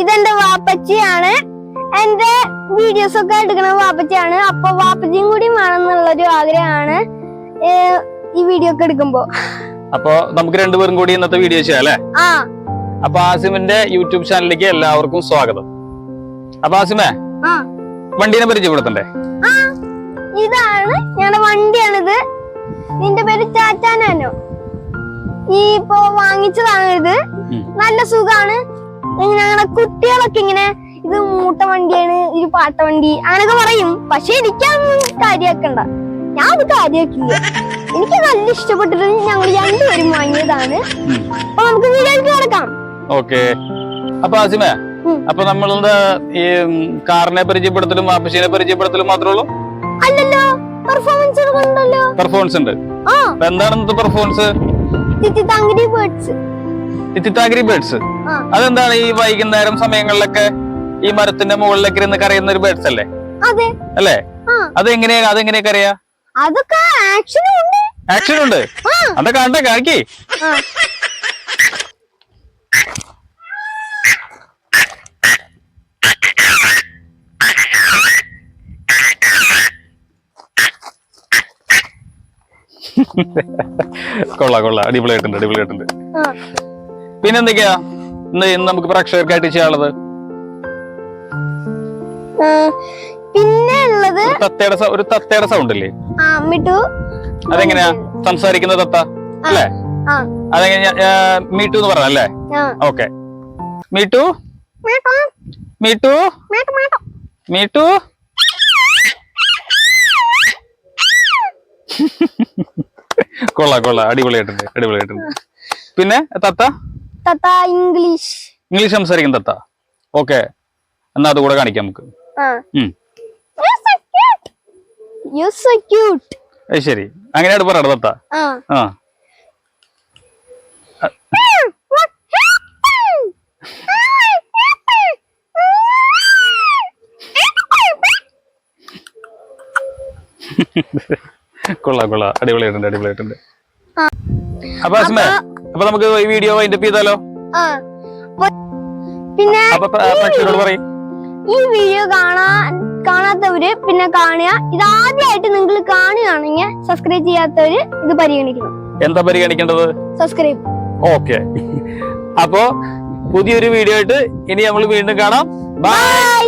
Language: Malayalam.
ഇതെന്റെ വാപ്പച്ചിയാണ്. എന്റെ വീഡിയോസ് ഒക്കെ എടുക്കണ വാപ്പച്ചിയാണ്. അപ്പൊ വാപ്പച്ചിയും കൂടി വേണമെന്നുള്ളൊരു ആഗ്രഹമാണ് ഈ വീഡിയോ ഒക്കെ എടുക്കുമ്പോ. അപ്പൊ നമുക്ക് രണ്ടുപേരും കൂടി ഇന്നത്തെ വീഡിയോ ചെയ്യാം അല്ലേ? അപ്പൊ ആസിമിന്റെ യൂട്യൂബ് ചാനലിലേക്ക് എല്ലാവർക്കും സ്വാഗതം. അപ്പൊ ആസിമേ, വണ്ടീനെ പരിചയപ്പെടുത്തണ്ടേ? ഇതാണ് ഞങ്ങളുടെ വണ്ടിയാണിത്. നിന്റെ പേര് ചാച്ചാനോ? ഈ ഇപ്പൊ വാങ്ങിച്ചതാണ് ഇത്. നല്ല സുഖാണ്. ഞങ്ങളുടെ കുട്ടികളൊക്കെ ഇങ്ങനെ ഇത് മൂട്ട വണ്ടിയാണ്, ഇത് പാട്ട വണ്ടി അങ്ങനൊക്കെ പറയും. പക്ഷെ എനിക്കതൊന്നും കാര്യാക്കണ്ട. ഞാൻ അത് കാര്യാക്കില്ല. എനിക്ക് നല്ല ഇഷ്ടപ്പെട്ടിട്ട് ഞങ്ങൾ രണ്ടുപേരും വാങ്ങിയതാണ്. അപ്പൊ നമുക്ക് വീഡിയോയിലേക്ക് കിടക്കാം. ഓക്കെ. അപ്പൊ ആസിമേ, അപ്പൊ നമ്മളുടെ ഈ കാറിനെ പരിചയപ്പെടുത്തലും വാപ്പച്ചിനെ പരിചയപ്പെടുത്തലും മാത്രമേ ഉള്ളൂ? അല്ലല്ലോ, പെർഫോമൻസ് ഉണ്ടല്ലോ. പെർഫോമൻസ് ഉണ്ട്. എന്താണ് ഇന്നത്തെ പെർഫോമൻസ്? തിത്തിത്താങ്കിരി ബേർഡ്സ്. തിത്തിത്താങ്കിരി ബേർഡ്സ് അതെന്താണ്? ഈ വൈകുന്നേരം സമയങ്ങളിലൊക്കെ ഈ മരത്തിന്റെ മുകളിലേക്ക് ഇരുന്ന് കരയുന്ന ഒരു ബേർഡ്സ് അല്ലേ? അതെ അല്ലേ? അതെങ്ങനെയാ കരയാ? അതൊക്കെ ആക്ഷനും ഉണ്ട്. ആക്ഷൻ ഉണ്ട്. അതൊക്കെ കണ്ടേ, കാണിക്കേ. കൊള്ളാം, അടിപൊളിയായിട്ടുണ്ട്. പിന്നെന്തൊക്കെയാ ഇന്ന് നമുക്ക് പ്രേക്ഷകർക്കായിട്ട് ചെയ്യാനുള്ളത്? പിന്നെ ഉള്ളത് ഒരു തത്തയുടെ സൗണ്ട് അല്ലേ? അതെങ്ങനെയാ സംസാരിക്കുന്ന തത്ത അല്ലേ? അതെങ്ങനെയാ? മീട്ടു എന്ന് പറഞ്ഞല്ലേ? ഓക്കെ. Me too me too me too. കൊള്ളാം, അടിപൊളിയായിട്ടുണ്ട്. പിന്നെ തത്ത ഇംഗ്ലീഷ് സംസാരിക്കുന്ന തത്ത. ഓക്കെ, എന്നാ അതുകൂടെ കാണിക്കാം നമുക്ക്. ശരി, അങ്ങനെയാണ് പറയാ തത്ത. കൊള്ളാം, അടിപൊളിയായിട്ടുണ്ട്. അപ്പൊ ആസിമേ, അപ്പൊ നമുക്ക് ഈ വീഡിയോ വൈൻഡപ്പ് ചെയ്താലോ? പിന്നെ പറയും, ഈ വീഡിയോ കാണാത്തവര് പിന്നെ കാണുക. ഇതാദ്യമായിട്ട് നിങ്ങൾ കാണുകയാണെങ്കിൽ സബ്സ്ക്രൈബ് ചെയ്യാത്തവര് ഇത് പരിഗണിക്കണം. എന്താ പരിഗണിക്കേണ്ടത്? സബ്സ്ക്രൈബ്. ഓക്കെ. അപ്പോ പുതിയൊരു വീഡിയോ ആയിട്ട് ഇനി നമ്മൾ വീണ്ടും കാണാം. ബൈ.